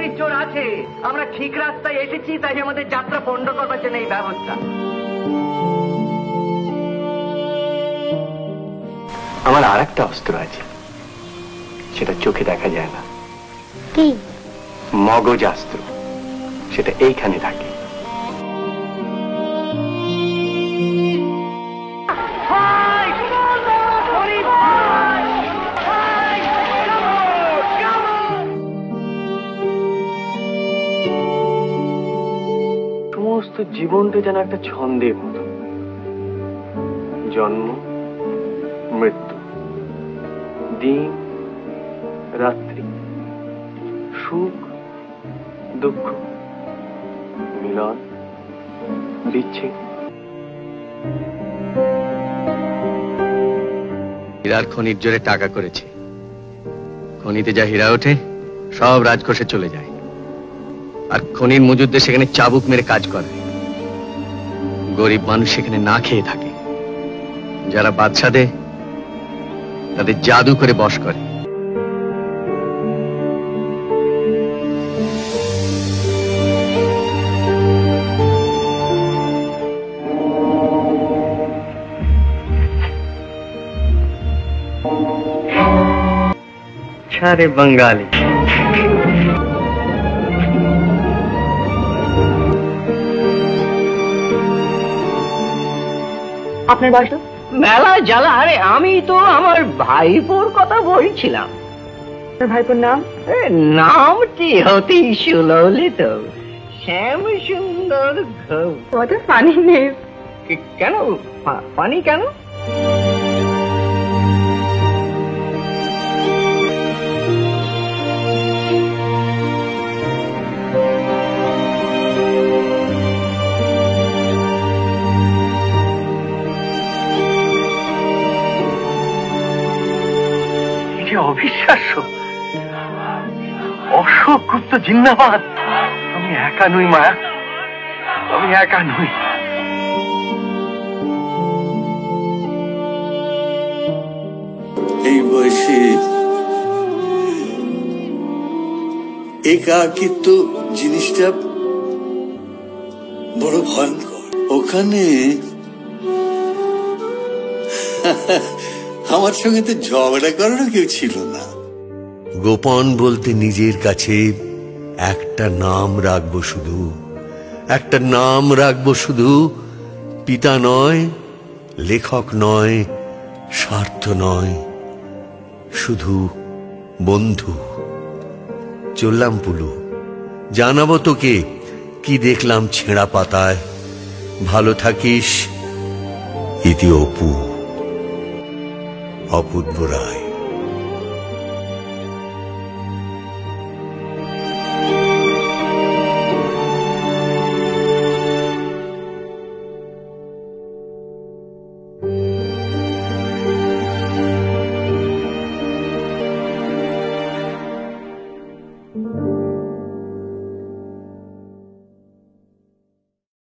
প্রকৃতির জোর আছে। আমরা ঠিক রাস্তায় এসেছি, তাই আমাদের যাত্রা পণ্ড করবার জন্য এই ব্যবস্থা। আমার আর একটা অস্ত্র আছে, সেটা চোখে দেখা যায় না। কি? মগজাস্ত্র। সেটা এইখানে থাকে। সমস্ত জীবনটা যেন একটা ছন্দের মতো, জন্ম মৃত্যু, দিন রাত্রি, সুখ দুঃখ, মিলন বিচ্ছেদ। হীরার খনির জোরে টাকা করেছে। খনিতে যা হীরা ওঠে সব রাজকোষে চলে যায়, আর খনির মজুদদের সেখানে চাবুক মেরে কাজ করে। গরিব মানুষ সেখানে না খেয়ে থাকে। যারা বাদশাদের তাদের জাদু করে বশ করে। ছাড়ে বাঙালি। আপনার বয়স? মেলা জ্বালা। আরে আমি তো আমার ভাইপোর কথা বলছিলাম। ভাইপোর নাম? নামটি অতি সুললিত, শ্যাম সুন্দর Ghosh. What a funny name. কেন পানি কেন? অবিশ্বাস্য। অশোক গুপ্ত জিন্দাবাদ। আমি একা নই মায়া, আমি একা নই। এই বয়সে একাকিত্ব জিনিসটা বড় ভয়ঙ্কর। ওখানে আমার সঙ্গে তো ঝগড়া করারও কেউ ছিল না। গোপন বলতে নিজের কাছে একটা নাম রাখবো, শুধু একটা নাম রাখবো, শুধু পিতা নয়, লেখক নয়, স্বার্থ নয়, শুধু বন্ধু। চললাম পুলু, জানাবো তোকে কি দেখলাম ছেঁড়া পাতায়। ভালো থাকিস, ইতি অপু, অপূর্ব রায়।